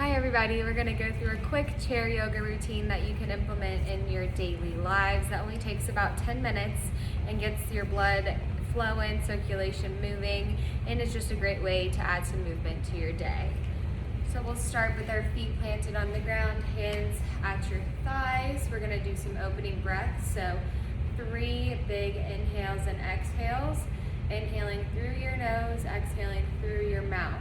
Hi everybody, we're going to go through a quick chair yoga routine that you can implement in your daily lives. That only takes about 10 minutes and gets your blood flowing, circulation moving, and it's just a great way to add some movement to your day. So we'll start with our feet planted on the ground, hands at your thighs. We're going to do some opening breaths, so 3 big inhales and exhales. Inhaling through your nose, exhaling through your mouth.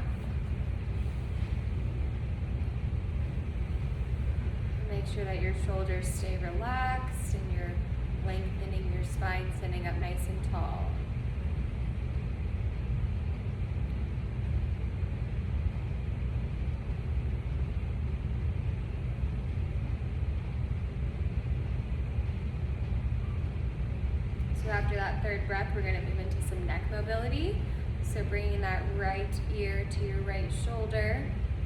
Make sure that your shoulders stay relaxed and you're lengthening your spine, sitting up nice and tall. So after that third breath, we're going to move into some neck mobility. So bringing that right ear to your right shoulder.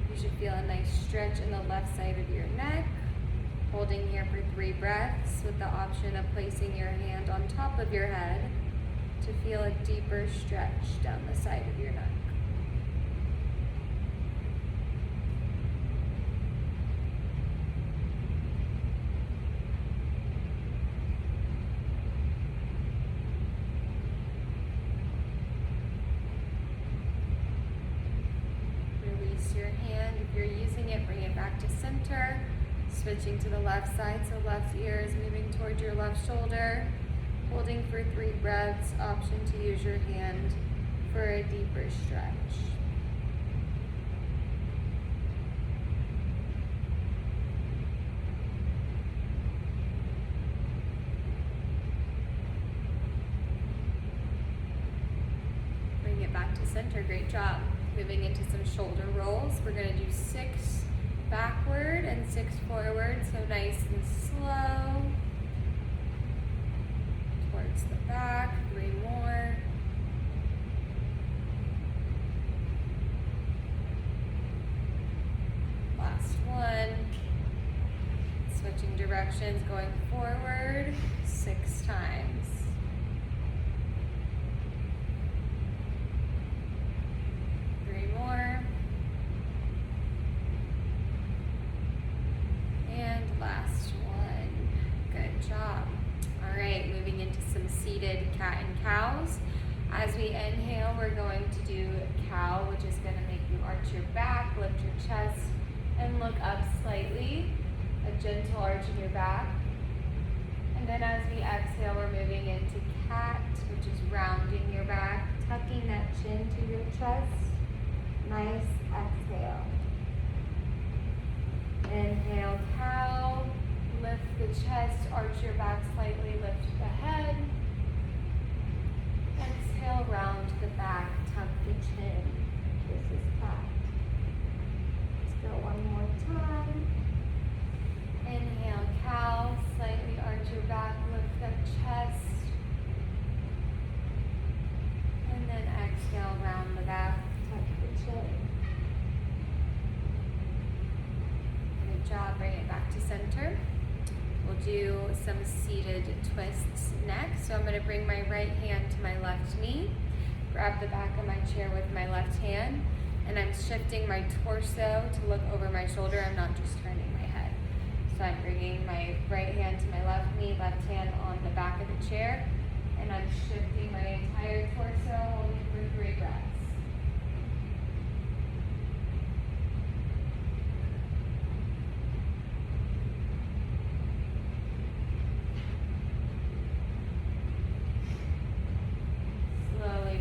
You should feel a nice stretch in the left side of your neck. Holding here for 3 breaths with the option of placing your hand on top of your head to feel a deeper stretch down the side of your neck. Release your hand. If you're using it, bring it back to center. Switching to the left side, so left ear is moving towards your left shoulder. Holding for 3 breaths, option to use your hand for a deeper stretch. Bring it back to center, great job. Moving into some shoulder rolls. We're gonna do 6 backward and 6 forward, so nice and slow. Towards the back, 3 more. Last one. Switching directions, going forward 6 times. Cat and cows. As we inhale, we're going to do cow, which is going to make you arch your back, lift your chest, and look up slightly. A gentle arch in your back. And then as we exhale, we're moving into cat, which is rounding your back, tucking that chin to your chest. Nice exhale. Inhale, cow. Lift the chest, arch your back slightly, lift the head. Exhale, round the back, tuck the chin. This is cat. Let's go one more time. Inhale, cow. Slightly arch your back, lift the chest. And then exhale, round the back, tuck the chin. Good job, bring it back to center. We'll do some seated twists next. So I'm going to bring my right hand to my left knee, grab the back of my chair with my left hand, and I'm shifting my torso to look over my shoulder. I'm not just turning my head. So I'm bringing my right hand to my left knee, left hand on the back of the chair, and I'm shifting my entire torso, holding for 3 breaths.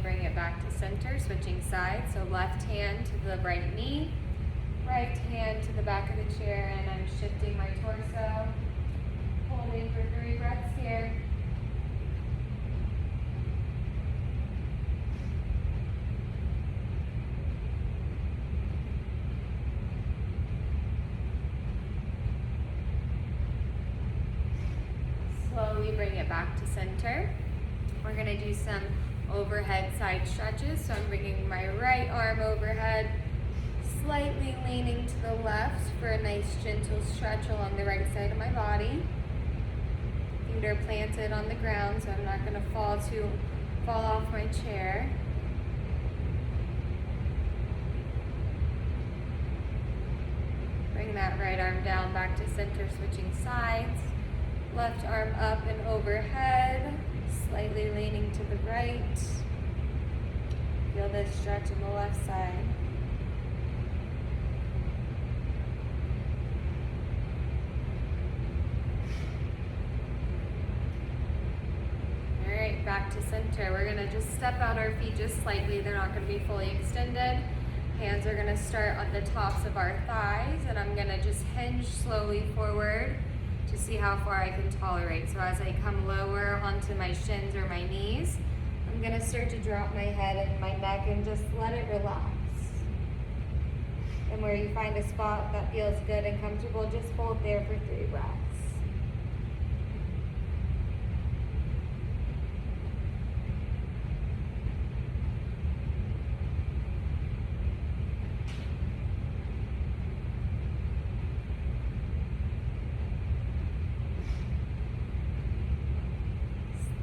Bring it back to center, switching sides. So left hand to the right knee, right hand to the back of the chair, and I'm shifting my torso, holding for 3 breaths here. Slowly bring it back to center. We're going to do some overhead side stretches. So I'm bringing my right arm overhead, slightly leaning to the left for a nice gentle stretch along the right side of my body. Feet are planted on the ground, so I'm not going to fall off my chair. that right arm down back to center, switching sides. Left arm up and overhead, slightly leaning to the right. Feel this stretch in the left side. All right, back to center. We're gonna just step out our feet just slightly. They're not gonna be fully extended. Hands are gonna start on the tops of our thighs, and I'm gonna just hinge slowly forward to see how far I can tolerate. So as I come lower onto my shins or my knees, I'm gonna start to drop my head and my neck and just let it relax. And where you find a spot that feels good and comfortable, just hold there for 3 breaths.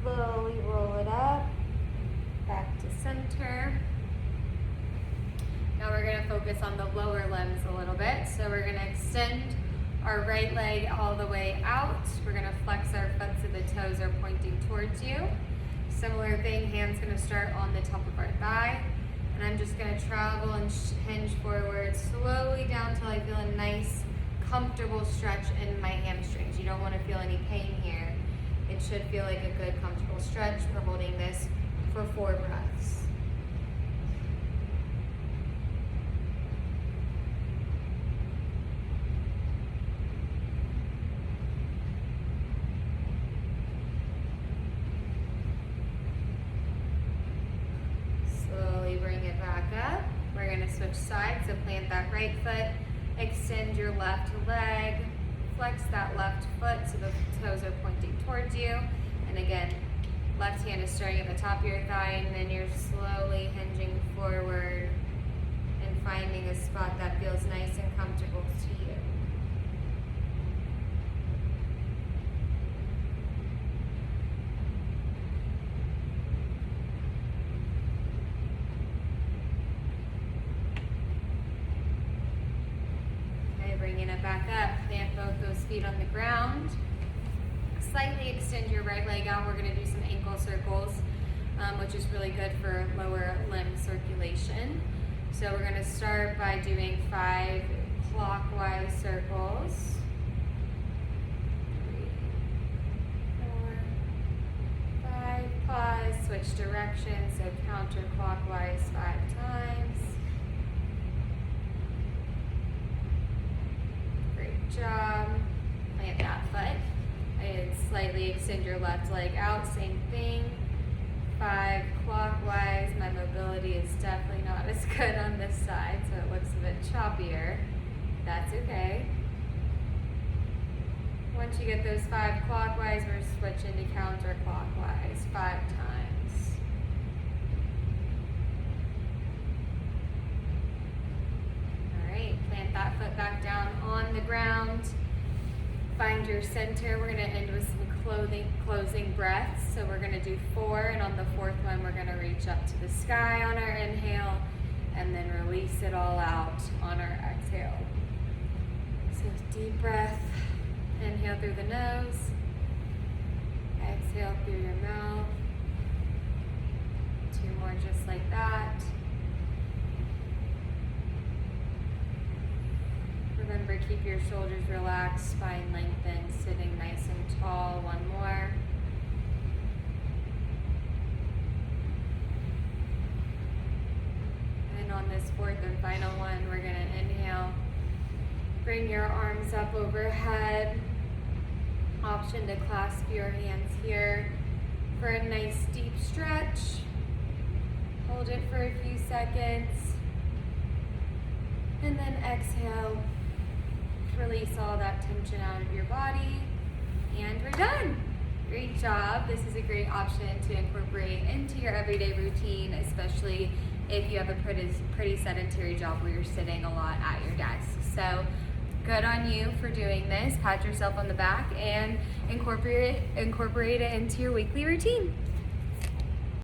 Slowly roll it up, back to center. Now we're gonna focus on the lower limbs a little bit. So we're gonna extend our right leg all the way out. We're gonna flex our foot so the toes are pointing towards you. Similar thing, hands gonna start on the top of our thigh. And I'm just gonna travel and hinge forward slowly down till I feel a nice, comfortable stretch in my hamstrings. You don't wanna feel any pain here. It should feel like a good, comfortable stretch. We're holding this for 4 breaths. Slowly bring it back up. We're gonna switch sides, so plant that right foot, extend your left leg, flex that left foot so the toes are pointing towards you. And again, left hand is starting at the top of your thigh, and then you're slowly hinging forward and finding a spot that feels nice and comfortable to you. Bringing it back up, plant both those feet on the ground. Slightly extend your right leg out. We're gonna do some ankle circles, which is really good for lower limb circulation. So we're gonna start by doing 5 clockwise circles. 3, 4, 5, pause, switch directions, so counterclockwise 5 times. Job. Plant that foot and slightly extend your left leg out, same thing. 5 clockwise. My mobility is definitely not as good on this side, so it looks a bit choppier. That's okay. Once you get those 5 clockwise, we're switching to counterclockwise 5 times. Plant that foot back down on the ground. Find your center. We're going to end with some closing breaths. So we're going to do 4, and on the 4th one, we're going to reach up to the sky on our inhale, and then release it all out on our exhale. So deep breath. Inhale through the nose. Exhale through your mouth. 2 more just like that. Remember, keep your shoulders relaxed, spine lengthened, sitting nice and tall. 1 more. And on this 4th and final one, we're going to inhale. Bring your arms up overhead. Option to clasp your hands here for a nice deep stretch. Hold it for a few seconds. And then exhale. Release all that tension out of your body, and we're done. Great job. This is a great option to incorporate into your everyday routine, especially if you have a pretty sedentary job where you're sitting a lot at your desk. So good on you for doing this. Pat yourself on the back and incorporate it into your weekly routine.